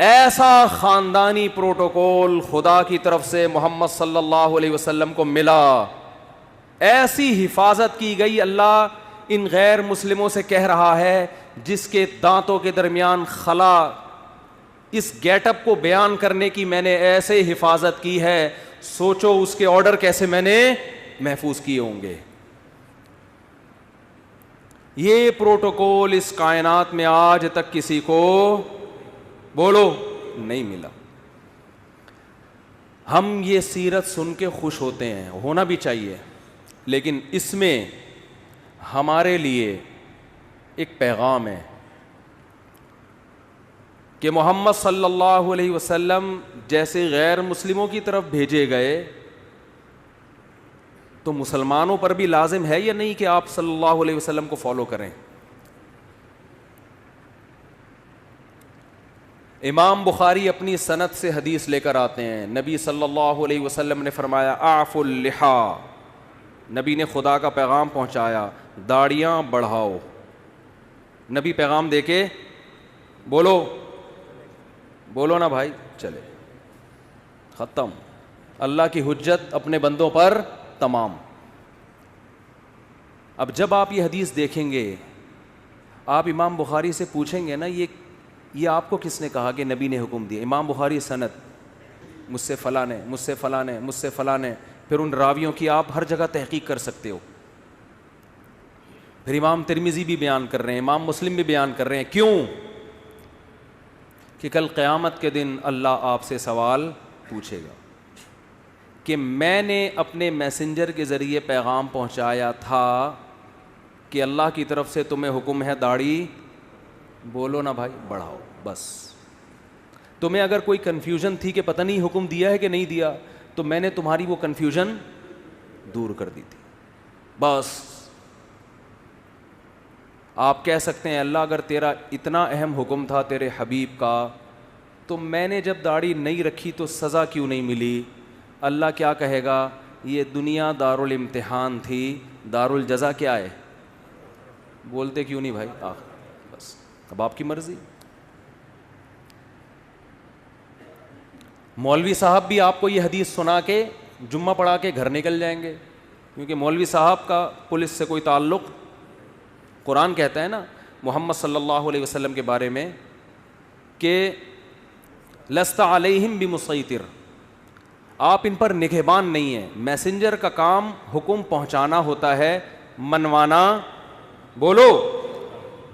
ایسا خاندانی پروٹوکول خدا کی طرف سے محمد صلی اللہ علیہ وسلم کو ملا, ایسی حفاظت کی گئی. اللہ ان غیر مسلموں سے کہہ رہا ہے جس کے دانتوں کے درمیان خلا, اس گیٹ اپ کو بیان کرنے کی میں نے ایسے حفاظت کی ہے, سوچو اس کے آرڈر کیسے میں نے محفوظ کیے ہوں گے. یہ پروٹوکول اس کائنات میں آج تک کسی کو بولو نہیں ملا. ہم یہ سیرت سن کے خوش ہوتے ہیں, ہونا بھی چاہیے, لیکن اس میں ہمارے لیے ایک پیغام ہے کہ محمد صلی اللہ علیہ وسلم جیسے غیر مسلموں کی طرف بھیجے گئے تو مسلمانوں پر بھی لازم ہے یا نہیں کہ آپ صلی اللہ علیہ وسلم کو فالو کریں. امام بخاری اپنی سند سے حدیث لے کر آتے ہیں, نبی صلی اللہ علیہ وسلم نے فرمایا اعفوا اللحا, نبی نے خدا کا پیغام پہنچایا, داڑیاں بڑھاؤ. نبی پیغام دے کے بولو نا بھائی, چلے ختم. اللہ کی حجت اپنے بندوں پر تمام. اب جب آپ یہ حدیث دیکھیں گے, آپ امام بخاری سے پوچھیں گے نا یہ آپ کو کس نے کہا کہ نبی نے حکم دیا؟ امام بخاری سند, مجھ سے فلاں نے, مجھ سے فلاں نے, مجھ سے فلاں نے, پھر ان راویوں کی آپ ہر جگہ تحقیق کر سکتے ہو. پھر امام ترمذی بھی بیان کر رہے ہیں, امام مسلم بھی بیان کر رہے ہیں. کیوں؟ کہ کل قیامت کے دن اللہ آپ سے سوال پوچھے گا کہ میں نے اپنے میسنجر کے ذریعے پیغام پہنچایا تھا کہ اللہ کی طرف سے تمہیں حکم ہے داڑھی بولو نا بھائی بڑھاؤ. بس تمہیں اگر کوئی کنفیوژن تھی کہ پتہ نہیں حکم دیا ہے کہ نہیں دیا, تو میں نے تمہاری وہ کنفیوژن دور کر دی تھی. بس آپ کہہ سکتے ہیں اللہ اگر تیرا اتنا اہم حکم تھا تیرے حبیب کا, تو میں نے جب داڑھی نہیں رکھی تو سزا کیوں نہیں ملی؟ اللہ کیا کہے گا, یہ دنیا دارالامتحان تھی, دارالجزا کیا ہے؟ بولتے کیوں نہیں بھائی؟ بس اب آپ کی مرضی. مولوی صاحب بھی آپ کو یہ حدیث سنا کے جمعہ پڑھا کے گھر نکل جائیں گے, کیونکہ مولوی صاحب کا پولیس سے کوئی تعلق. قرآن کہتا ہے نا محمد صلی اللہ علیہ وسلم کے بارے میں کہ لست علیہم بمسیطر, آپ ان پر نگہبان نہیں ہیں. میسنجر کا کام حکم پہنچانا ہوتا ہے, منوانا بولو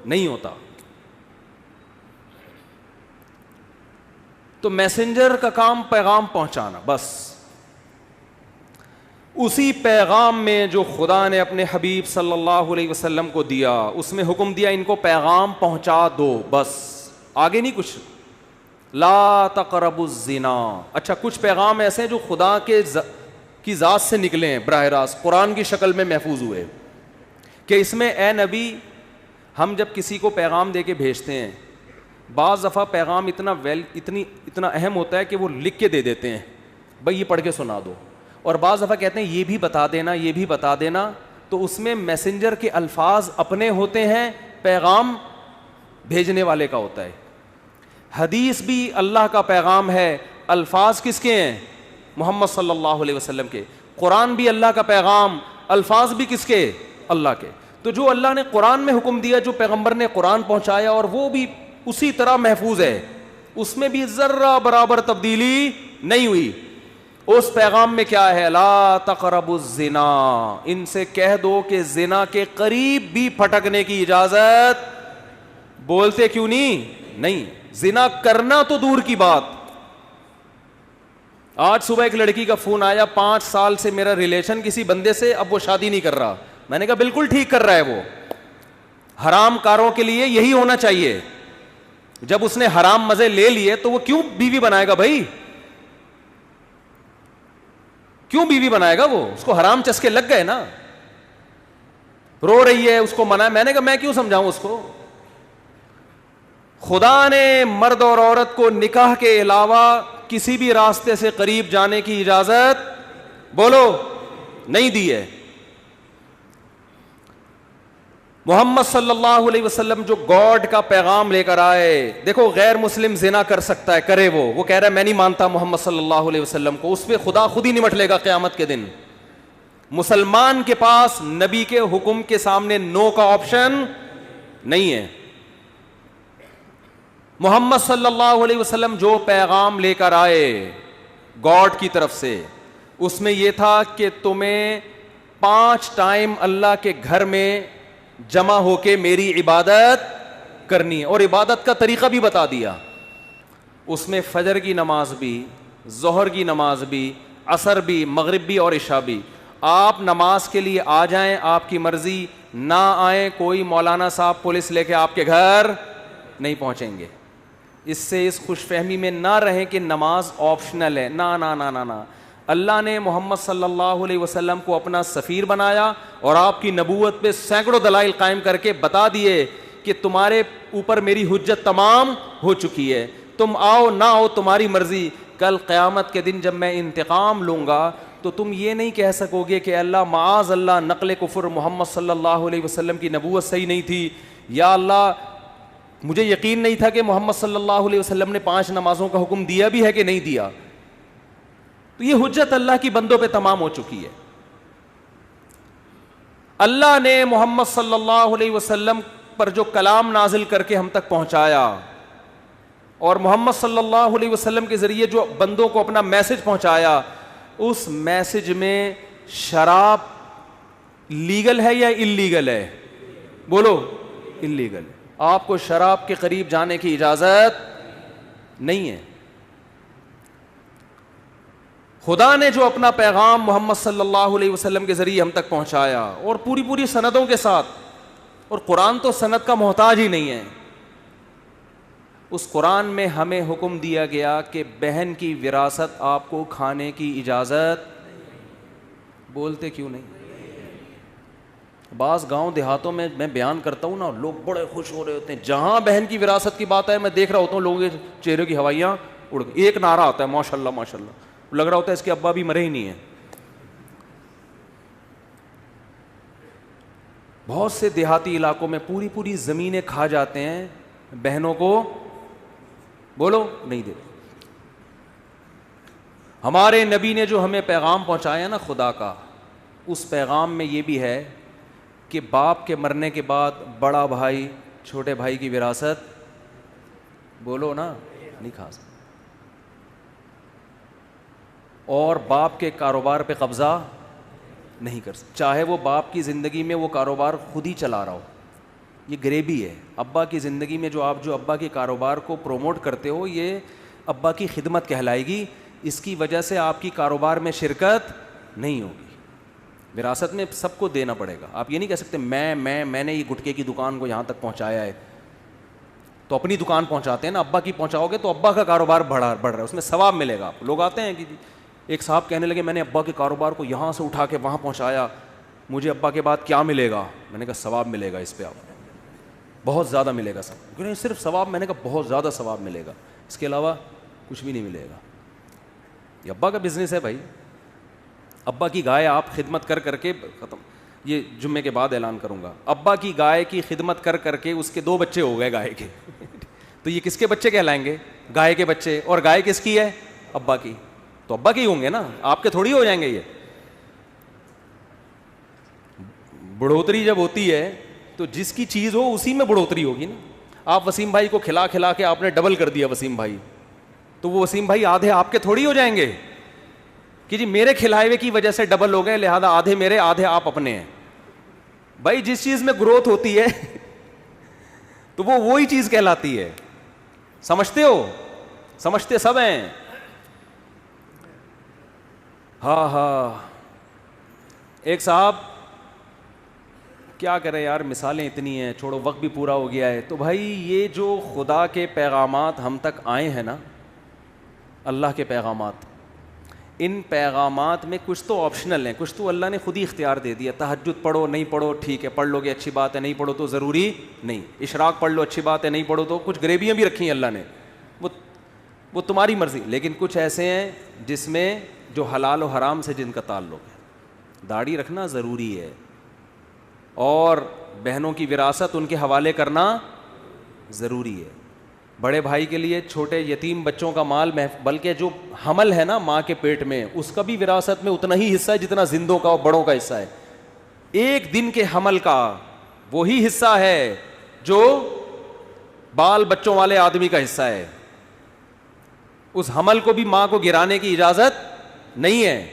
نہیں ہوتا. تو میسنجر کا کام پیغام پہنچانا بس. اسی پیغام میں جو خدا نے اپنے حبیب صلی اللہ علیہ وسلم کو دیا, اس میں حکم دیا ان کو پیغام پہنچا دو, بس آگے نہیں کچھ. لا تقربوا الزنا. اچھا کچھ پیغام ایسے ہیں جو خدا کی ذات سے نکلے ہیں, براہ راست قرآن کی شکل میں محفوظ ہوئے, کہ اس میں اے نبی ہم جب کسی کو پیغام دے کے بھیجتے ہیں, بعض دفعہ پیغام اتنا اہم ہوتا ہے کہ وہ لکھ کے دے دیتے ہیں, بھائی یہ پڑھ کے سنا دو, اور بعض دفعہ کہتے ہیں یہ بھی بتا دینا, یہ بھی بتا دینا. تو اس میں میسنجر کے الفاظ اپنے ہوتے ہیں, پیغام بھیجنے والے کا ہوتا ہے. حدیث بھی اللہ کا پیغام ہے, الفاظ کس کے ہیں؟ محمد صلی اللہ علیہ وسلم کے. قرآن بھی اللہ کا پیغام, الفاظ بھی کس کے؟ اللہ کے. تو جو اللہ نے قرآن میں حکم دیا, جو پیغمبر نے قرآن پہنچایا, اور وہ بھی اسی طرح محفوظ ہے, اس میں بھی ذرہ برابر تبدیلی نہیں ہوئی. اس پیغام میں کیا ہے؟ لا تقربوا الزنا. ان سے کہہ دو کہ زنا کے قریب بھی پھٹکنے کی اجازت. بولتے کیوں نہیں. زنا کرنا تو دور کی بات. آج صبح ایک لڑکی کا فون آیا, 5 سال سے میرا ریلیشن کسی بندے سے, اب وہ شادی نہیں کر رہا. میں نے کہا بالکل ٹھیک کر رہا ہے, وہ حرام کاروں کے لیے یہی ہونا چاہیے. جب اس نے حرام مزے لے لیے تو وہ کیوں بیوی بنائے گا بھائی؟ کیوں بیوی بنائے گا وہ؟ اس کو حرام چسکے لگ گئے نا. رو رہی ہے, اس کو منع. میں نے کہا میں کیوں سمجھاؤں اس کو؟ خدا نے مرد اور عورت کو نکاح کے علاوہ کسی بھی راستے سے قریب جانے کی اجازت بولو نہیں دی ہے. محمد صلی اللہ علیہ وسلم جو گاڈ کا پیغام لے کر آئے. دیکھو غیر مسلم زنا کر سکتا ہے, کرے, وہ کہہ رہا ہے میں نہیں مانتا محمد صلی اللہ علیہ وسلم کو, اس پہ خدا خود ہی نمٹ لے گا قیامت کے دن. مسلمان کے پاس نبی کے حکم کے سامنے نو کا آپشن نہیں ہے. محمد صلی اللہ علیہ وسلم جو پیغام لے کر آئے گاڈ کی طرف سے, اس میں یہ تھا کہ تمہیں 5 ٹائم اللہ کے گھر میں جمع ہو کے میری عبادت کرنی ہے, اور عبادت کا طریقہ بھی بتا دیا. اس میں فجر کی نماز بھی, ظہر کی نماز بھی, عصر بھی, مغرب بھی اور عشاء بھی. آپ نماز کے لیے آ جائیں, آپ کی مرضی, نہ آئیں, کوئی مولانا صاحب پولیس لے کے آپ کے گھر نہیں پہنچیں گے. اس سے اس خوش فہمی میں نہ رہیں کہ نماز آپشنل ہے. نہ نہ نہ نہ, اللہ نے محمد صلی اللہ علیہ وسلم کو اپنا سفیر بنایا اور آپ کی نبوت پہ سینکڑوں دلائل قائم کر کے بتا دیے کہ تمہارے اوپر میری حجت تمام ہو چکی ہے, تم آؤ نہ آؤ تمہاری مرضی. کل قیامت کے دن جب میں انتقام لوں گا تو تم یہ نہیں کہہ سکو گے کہ اللہ معاذ اللہ نقل کفر, محمد صلی اللہ علیہ وسلم کی نبوت صحیح نہیں تھی, یا اللہ مجھے یقین نہیں تھا کہ محمد صلی اللہ علیہ وسلم نے 5 نمازوں کا حکم دیا بھی ہے کہ نہیں دیا. تو یہ حجت اللہ کی بندوں پہ تمام ہو چکی ہے. اللہ نے محمد صلی اللہ علیہ وسلم پر جو کلام نازل کر کے ہم تک پہنچایا, اور محمد صلی اللہ علیہ وسلم کے ذریعے جو بندوں کو اپنا میسج پہنچایا, اس میسج میں شراب لیگل ہے یا انلیگل ہے؟ بولو, انلیگل ہے. آپ کو شراب کے قریب جانے کی اجازت نہیں ہے. خدا نے جو اپنا پیغام محمد صلی اللہ علیہ وسلم کے ذریعے ہم تک پہنچایا, اور پوری سندوں کے ساتھ, اور قرآن تو سند کا محتاج ہی نہیں ہے, اس قرآن میں ہمیں حکم دیا گیا کہ بہن کی وراثت آپ کو کھانے کی اجازت. بولتے کیوں نہیں؟ بعض گاؤں دیہاتوں میں بیان کرتا ہوں نا, لوگ بڑے خوش ہو رہے ہوتے ہیں. جہاں بہن کی وراثت کی بات ہے, میں دیکھ رہا ہوتا ہوں لوگوں کے چہرے کی ہوائیاں اڑ گئی. ایک نعرہ آتا ہے ماشاء اللہ ماشاء اللہ, لگ رہا ہوتا ہے اس کے ابا بھی مرے ہی نہیں ہیں. بہت سے دیہاتی علاقوں میں پوری زمینیں کھا جاتے ہیں, بہنوں کو بولو نہیں دیتے. ہمارے نبی نے جو ہمیں پیغام پہنچایا نا خدا کا, اس پیغام میں یہ بھی ہے کہ باپ کے مرنے کے بعد بڑا بھائی چھوٹے بھائی کی وراثت, بولو نا, نہیں کھا سکتا, اور باپ کے کاروبار پہ قبضہ نہیں کر سکتا, چاہے وہ باپ کی زندگی میں وہ کاروبار خود ہی چلا رہا ہو. یہ غریبی ہے. ابا کی زندگی میں جو ابا کے کاروبار کو پروموٹ کرتے ہو, یہ ابا کی خدمت کہلائے گی. اس کی وجہ سے آپ کی کاروبار میں شرکت نہیں ہوگی. وراثت میں سب کو دینا پڑے گا. آپ یہ نہیں کہہ سکتے میں نے یہ گٹکے کی دکان کو یہاں تک پہنچایا ہے, تو اپنی دکان پہنچاتے ہیں نا, ابا کی پہنچاؤ گے تو ابا کا کاروبار بڑھ رہا ہے, اس میں ثواب ملے گا. لوگ آتے ہیں کہ ایک صاحب کہنے لگے میں نے ابا کے کاروبار کو یہاں سے اٹھا کے وہاں پہنچایا, مجھے ابا کے بعد کیا ملے گا؟ میں نے کہا ثواب ملے گا, اس پہ آپ بہت زیادہ ملے گا ثواب. کیوں صرف ثواب؟ میں نے کہا بہت زیادہ ثواب ملے گا, اس کے علاوہ کچھ بھی نہیں ملے گا. یہ ابا کا بزنس ہے بھائی. ابا کی گائے آپ خدمت کر کے ختم, یہ جمعے کے بعد اعلان کروں گا. ابا کی گائے کی خدمت کر کے اس کے 2 بچے ہو گئے گائے کے تو یہ کس کے بچے کہلائیں گے؟ گائے کے بچے. اور گائے کس کی ہے؟ ابا کی. تو ابا کے ہی ہوں گے نا, آپ کے تھوڑی ہو جائیں گے. یہ بڑھوتری جب ہوتی ہے تو جس کی چیز ہو اسی میں بڑھوتری ہوگی نا. آپ وسیم بھائی کو کھلا کے آپ نے ڈبل کر دیا وسیم بھائی, تو وہ وسیم بھائی آدھے آپ کے تھوڑی ہو جائیں گے کہ جی میرے کھلائے ہوئے کی وجہ سے ڈبل ہو گئے, لہذا آدھے میرے آدھے آپ اپنے ہیں. بھائی جس چیز میں گروتھ ہوتی ہے تو وہ وہی چیز کہلاتی ہے. سمجھتے ہو؟ سمجھتے سب ہیں. ہاں ایک صاحب, کیا کریں یار, مثالیں اتنی ہیں, چھوڑو وقت بھی پورا ہو گیا ہے. تو بھائی یہ جو خدا کے پیغامات ہم تک آئے ہیں نا, اللہ کے پیغامات, ان پیغامات میں کچھ تو آپشنل ہیں, کچھ تو اللہ نے خود ہی اختیار دے دیا. تہجد پڑھو, نہیں پڑھو ٹھیک ہے, پڑھ لو گے اچھی بات ہے, نہیں پڑھو تو ضروری نہیں. اشراق پڑھ لو, اچھی بات ہے, نہیں پڑھو تو کچھ غریبیاں بھی رکھی ہیں اللہ نے, وہ تمہاری مرضی. لیکن کچھ ایسے ہیں جس میں جو حلال و حرام سے جن کا تعلق ہے. داڑھی رکھنا ضروری ہے, اور بہنوں کی وراثت ان کے حوالے کرنا ضروری ہے. بڑے بھائی کے لیے چھوٹے یتیم بچوں کا مال بلکہ جو حمل ہے نا ماں کے پیٹ میں, اس کا بھی وراثت میں اتنا ہی حصہ ہے جتنا زندوں کا اور بڑوں کا حصہ ہے. ایک دن کے حمل کا وہی حصہ ہے جو بال بچوں والے آدمی کا حصہ ہے. اس حمل کو بھی ماں کو گرانے کی اجازت نہیں ہے.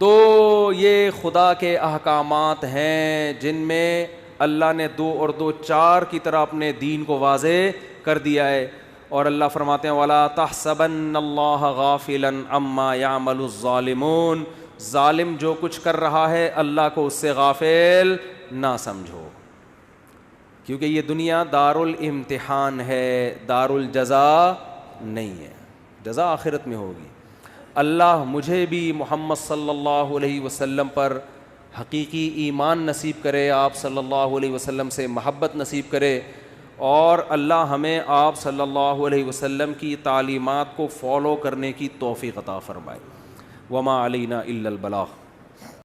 تو یہ خدا کے احکامات ہیں جن میں اللہ نے 2 اور 2 4 کی طرح اپنے دین کو واضح کر دیا ہے. اور اللہ فرماتے ہیں وَلَا تَحْسَبَنَّ اللَّهَ غَافِلًا عَمَّا يَعْمَلُ الظَّالِمُونَ, ظالم جو کچھ کر رہا ہے اللہ کو اس سے غافل نہ سمجھو, کیونکہ یہ دنیا دار الامتحان ہے, دار الجزا نہیں ہے. جزا آخرت میں ہوگی. اللہ مجھے بھی محمد صلی اللہ علیہ وسلم پر حقیقی ایمان نصیب کرے, آپ صلی اللہ علیہ وسلم سے محبت نصیب کرے, اور اللہ ہمیں آپ صلی اللہ علیہ وسلم کی تعلیمات کو فالو کرنے کی توفیق عطا فرمائے. وما علینا الا البلاغ.